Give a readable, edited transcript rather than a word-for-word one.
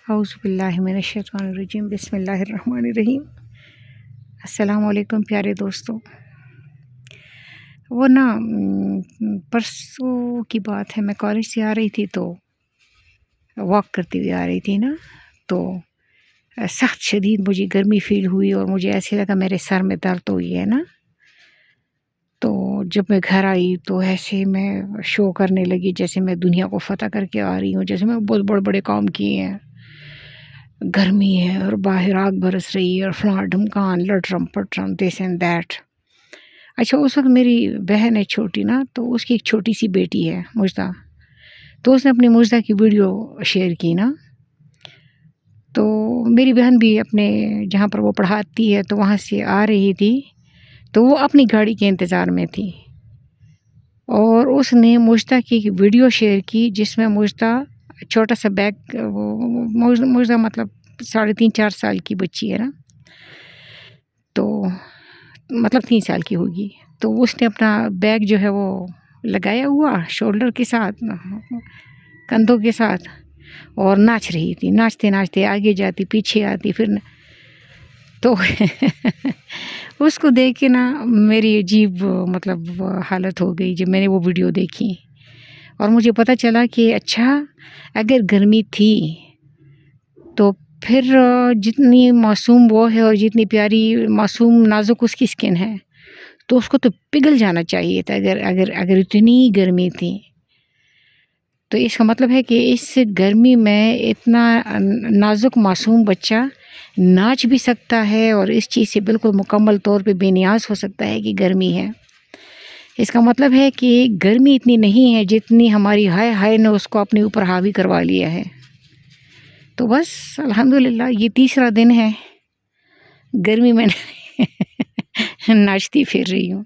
اعوذ باللہ من الشیطان الرجیم، بسم اللہ الرحمن الرحیم۔ السلام علیکم پیارے دوستو۔ وہ نا پرسوں کی بات ہے، میں کالج سے آ رہی تھی تو واک کرتی ہوئی آ رہی تھی نا، تو سخت شدید مجھے گرمی فیل ہوئی اور مجھے ایسے لگا میرے سر میں درد ہوئی ہے نا۔ تو جب میں گھر آئی تو ایسے میں شو کرنے لگی جیسے میں دنیا کو فتح کر کے آ رہی ہوں، جیسے میں بہت بڑے بڑے کام کیے ہیں، گرمی ہے اور باہر آگ برس رہی ہے اور فلاں ڈھمکان لٹرم پٹرم دس اینڈ دیٹ۔ اچھا، اس وقت میری بہن ہے چھوٹی نا، تو اس کی ایک چھوٹی سی بیٹی ہے مجدہ، تو اس نے اپنی مجدہ کی ویڈیو شیئر کی نا، تو میری بہن بھی اپنے جہاں پر وہ پڑھاتی ہے تو وہاں سے آ رہی تھی، تو وہ اپنی گاڑی کے انتظار میں تھی اور اس نے مجدہ کی ویڈیو شیئر کی جس میں مجدہ چھوٹا سا بیگ، مجدہ مطلب 3.5-4 سال کی بچی ہے نا، تو مطلب 3 سال کی ہوگی، تو اس نے اپنا بیگ جو ہے وہ لگایا ہوا شولڈر کے ساتھ، کندھوں کے ساتھ، اور ناچ رہی تھی، ناچتے ناچتے آگے جاتی پیچھے آتی پھر تو اس کو دیکھ کے نا میری عجیب مطلب حالت ہو گئی جب میں نے وہ ویڈیو دیکھی، اور مجھے پتہ چلا کہ اچھا اگر گرمی تھی تو پھر جتنی معصوم وہ ہے اور جتنی پیاری معصوم نازک اس کی سکن ہے تو اس کو تو پگھل جانا چاہیے تھا اگر اتنی گرمی تھی۔ تو اس کا مطلب ہے کہ اس گرمی میں اتنا نازک معصوم بچہ ناچ بھی سکتا ہے اور اس چیز سے بالکل مکمل طور پہ بے نیاز ہو سکتا ہے کہ گرمی ہے۔ اس کا مطلب ہے کہ گرمی اتنی نہیں ہے جتنی ہماری ہائے نے اس کو اپنے اوپر حاوی کروا لیا ہے۔ تو بس الحمدللہ یہ تیسرا دن ہے گرمی میں ناچتی پھر رہی ہوں۔